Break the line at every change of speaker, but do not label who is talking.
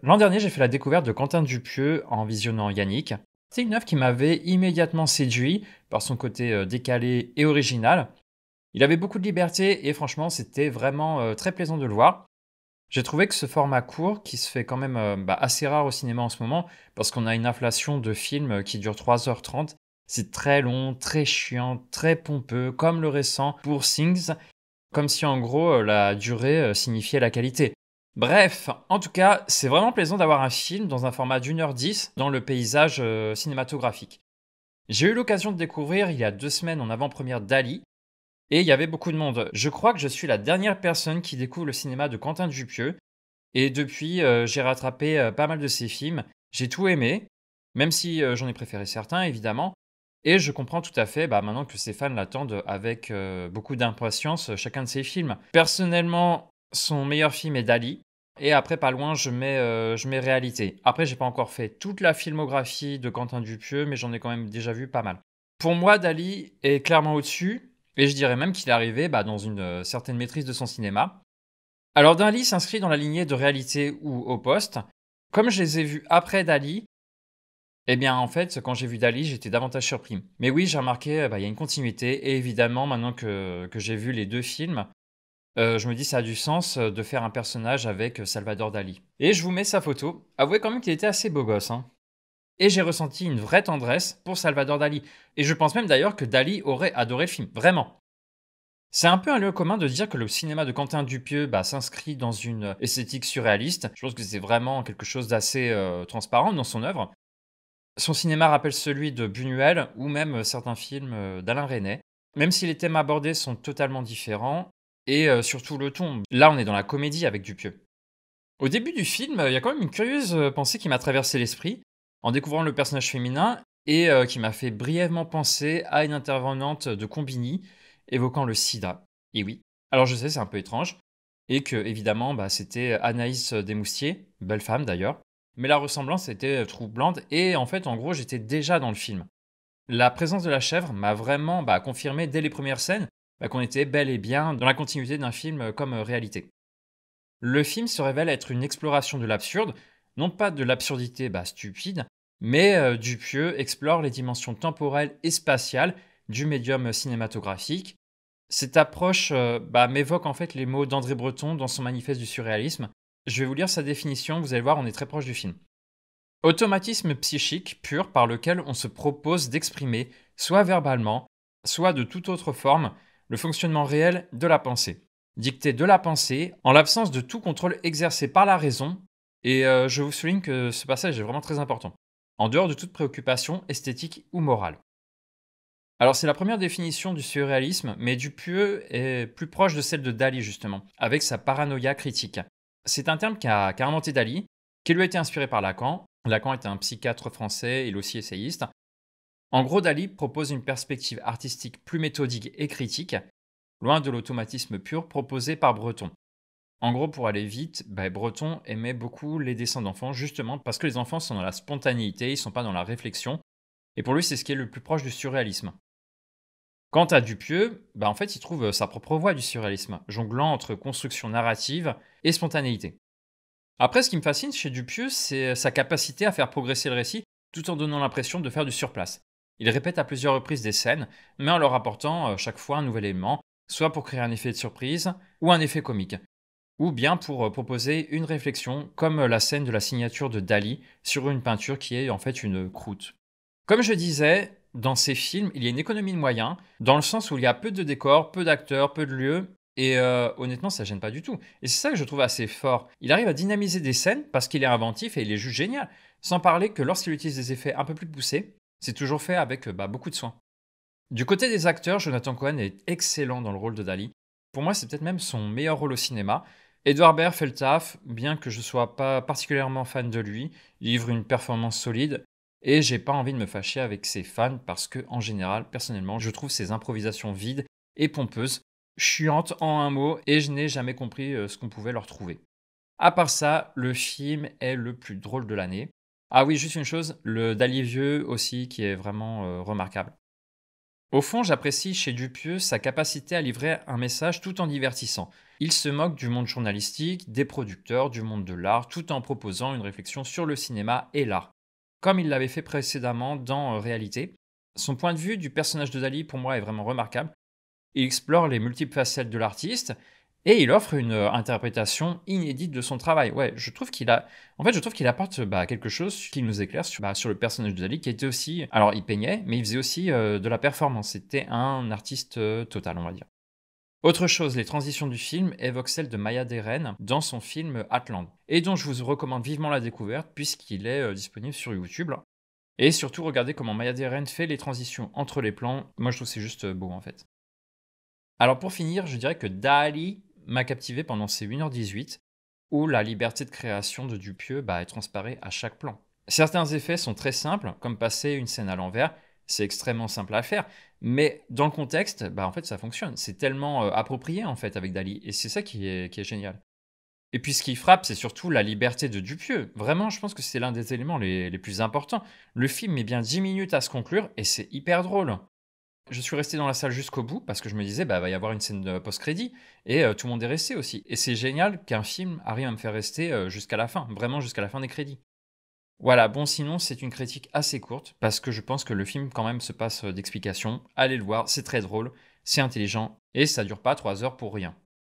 L'an dernier, j'ai fait la découverte de Quentin Dupieux en visionnant Yannick. C'est une œuvre qui m'avait immédiatement séduit par son côté décalé et original. Il avait beaucoup de liberté et franchement, c'était vraiment très plaisant de le voir. J'ai trouvé que ce format court, qui se fait quand même assez rare au cinéma en ce moment, parce qu'on a une inflation de films qui dure 3h30, c'est très long, très chiant, très pompeux, comme le récent pour Things, comme si en gros la durée signifiait la qualité. Bref, en tout cas, c'est vraiment plaisant d'avoir un film dans un format d'1h10 dans le paysage cinématographique. J'ai eu l'occasion de découvrir il y a 2 semaines en avant-première Dali, et il y avait beaucoup de monde. Je crois que je suis la dernière personne qui découvre le cinéma de Quentin Dupieux, et depuis, j'ai rattrapé pas mal de ses films. J'ai tout aimé, même si j'en ai préféré certains évidemment, et je comprends tout à fait, maintenant que ses fans l'attendent avec, beaucoup d'impatience, chacun de ses films. Personnellement, son meilleur film est Dali et après pas loin je mets Réalité. Après j'ai pas encore fait toute la filmographie de Quentin Dupieux, mais j'en ai quand même déjà vu pas mal. Pour moi, Dali est clairement au-dessus et je dirais même qu'il est arrivé, dans une, certaine maîtrise de son cinéma. Alors Dali s'inscrit dans la lignée de Réalité ou Au Poste. Comme je les ai vus après Dali, eh bien, en fait, quand j'ai vu Dali, j'étais davantage surpris. Mais oui, j'ai remarqué, il y a une continuité et évidemment, maintenant que j'ai vu les 2 films, je me dis: «Ça a du sens, de faire un personnage avec, Salvador Dali» et je vous mets sa photo. Avouez quand même qu'il était assez beau gosse, hein, et j'ai ressenti une vraie tendresse pour Salvador Dali et je pense même d'ailleurs que Dali aurait adoré le film, vraiment. C'est un peu un lieu commun de dire que le cinéma de Quentin Dupieux, s'inscrit dans une, esthétique surréaliste. Je pense que c'est vraiment quelque chose d'assez, transparent dans son œuvre. Son cinéma rappelle celui de Buñuel ou même, certains films, d'Alain Resnais, même si les thèmes abordés sont totalement différents et surtout le ton. Là, on est dans la comédie avec Dupieux. Au début du film, il y a quand même une curieuse, pensée qui m'a traversé l'esprit, en découvrant le personnage féminin et qui m'a fait brièvement penser à une intervenante de Combini évoquant le sida. Et oui. Alors je sais, c'est un peu étrange et que évidemment, c'était Anaïs Desmoustiers, belle femme d'ailleurs, mais la ressemblance était troublante et en fait, en gros, j'étais déjà dans le film. La présence de la chèvre m'a vraiment, confirmé dès les premières scènes, qu'on était bel et bien dans la continuité d'un film, comme, Réalité. Le film se révèle être une exploration de l'absurde, non pas de l'absurdité stupide, mais Dupieux explore les dimensions temporelles et spatiales du médium cinématographique. Cette approche m'évoque en fait les mots d'André Breton dans son manifeste du surréalisme. Je vais vous lire sa définition, vous allez voir, on est très proche du film. Automatisme psychique pur par lequel on se propose d'exprimer, soit verbalement, soit de toute autre forme, le fonctionnement réel de la pensée. Dictée de la pensée, en l'absence de tout contrôle exercé par la raison, et je vous souligne que ce passage est vraiment très important, en dehors de toute préoccupation esthétique ou morale. Alors c'est la première définition du surréalisme, mais Dupieux est plus proche de celle de Dali justement, avec sa paranoïa critique. C'est un terme qu'a inventé Dali, qui lui a été inspiré par Lacan. Lacan était un psychiatre français, il aussi essayiste. En gros, Dali propose une perspective artistique plus méthodique et critique, loin de l'automatisme pur proposé par Breton. En gros, pour aller vite, Breton aimait beaucoup les dessins d'enfants, justement parce que les enfants sont dans la spontanéité, ils sont pas dans la réflexion, et pour lui, c'est ce qui est le plus proche du surréalisme. Quant à Dupieux, en fait, il trouve sa propre voie du surréalisme, jonglant entre construction narrative et spontanéité. Après, ce qui me fascine chez Dupieux, c'est sa capacité à faire progresser le récit tout en donnant l'impression de faire du surplace. Il répète à plusieurs reprises des scènes, mais en leur apportant chaque fois un nouvel élément, soit pour créer un effet de surprise ou un effet comique, ou bien pour proposer une réflexion, comme la scène de la signature de Dali sur une peinture qui est en fait une croûte. Comme je disais, dans ces films, il y a une économie de moyens, dans le sens où il y a peu de décors, peu d'acteurs, peu de lieux, et honnêtement, ça gêne pas du tout. Et c'est ça que je trouve assez fort. Il arrive à dynamiser des scènes parce qu'il est inventif et il est juste génial. Sans parler que lorsqu'il utilise des effets un peu plus poussés, c'est toujours fait avec beaucoup de soin. Du côté des acteurs, Jonathan Cohen est excellent dans le rôle de Dali. Pour moi, c'est peut-être même son meilleur rôle au cinéma. Edouard Baird fait le taf, bien que je sois pas particulièrement fan de lui, il livre une performance solide, et j'ai pas envie de me fâcher avec ses fans parce que, en général, personnellement, je trouve ses improvisations vides et pompeuses, chiantes en un mot, et je n'ai jamais compris ce qu'on pouvait leur trouver. À part ça, le film est le plus drôle de l'année. Ah oui, juste une chose, le Dali vieux aussi qui est vraiment remarquable. Au fond, j'apprécie chez Dupieux sa capacité à livrer un message tout en divertissant. Il se moque du monde journalistique, des producteurs, du monde de l'art, tout en proposant une réflexion sur le cinéma et l'art. Comme il l'avait fait précédemment dans Réalité. Son point de vue du personnage de Dali, pour moi, est vraiment remarquable. Il explore les multiples facettes de l'artiste et il offre une interprétation inédite de son travail. Ouais, je trouve qu'il apporte quelque chose qui nous éclaire sur le personnage de Dali, qui était aussi. Alors, il peignait, mais il faisait aussi de la performance. C'était un artiste total, on va dire. Autre chose, les transitions du film évoquent celles de Maya Deren dans son film Atland, et dont je vous recommande vivement la découverte puisqu'il est disponible sur YouTube là. Et surtout, regardez comment Maya Deren fait les transitions entre les plans. Moi, je trouve que c'est juste beau en fait. Alors pour finir, je dirais que Dali m'a captivé pendant ces 1h18, où la liberté de création de Dupieux elle transparaît à chaque plan. Certains effets sont très simples, comme passer une scène à l'envers, c'est extrêmement simple à faire, mais dans le contexte, en fait ça fonctionne. C'est tellement approprié en fait avec Dali, et c'est ça qui est génial. Et puis ce qui frappe, c'est surtout la liberté de Dupieux. Vraiment, je pense que c'est l'un des éléments les plus importants. Le film met bien 10 minutes à se conclure, et c'est hyper drôle. Je suis resté dans la salle jusqu'au bout parce que je me disais: «Va y avoir une scène de post-crédit» et tout le monde est resté aussi et c'est génial qu'un film arrive à me faire rester, jusqu'à la fin, vraiment jusqu'à la fin des crédits. Voilà, bon sinon c'est une critique assez courte parce que je pense que le film quand même se passe, d'explications. Allez le voir, c'est très drôle, c'est intelligent et ça dure pas 3 heures pour rien.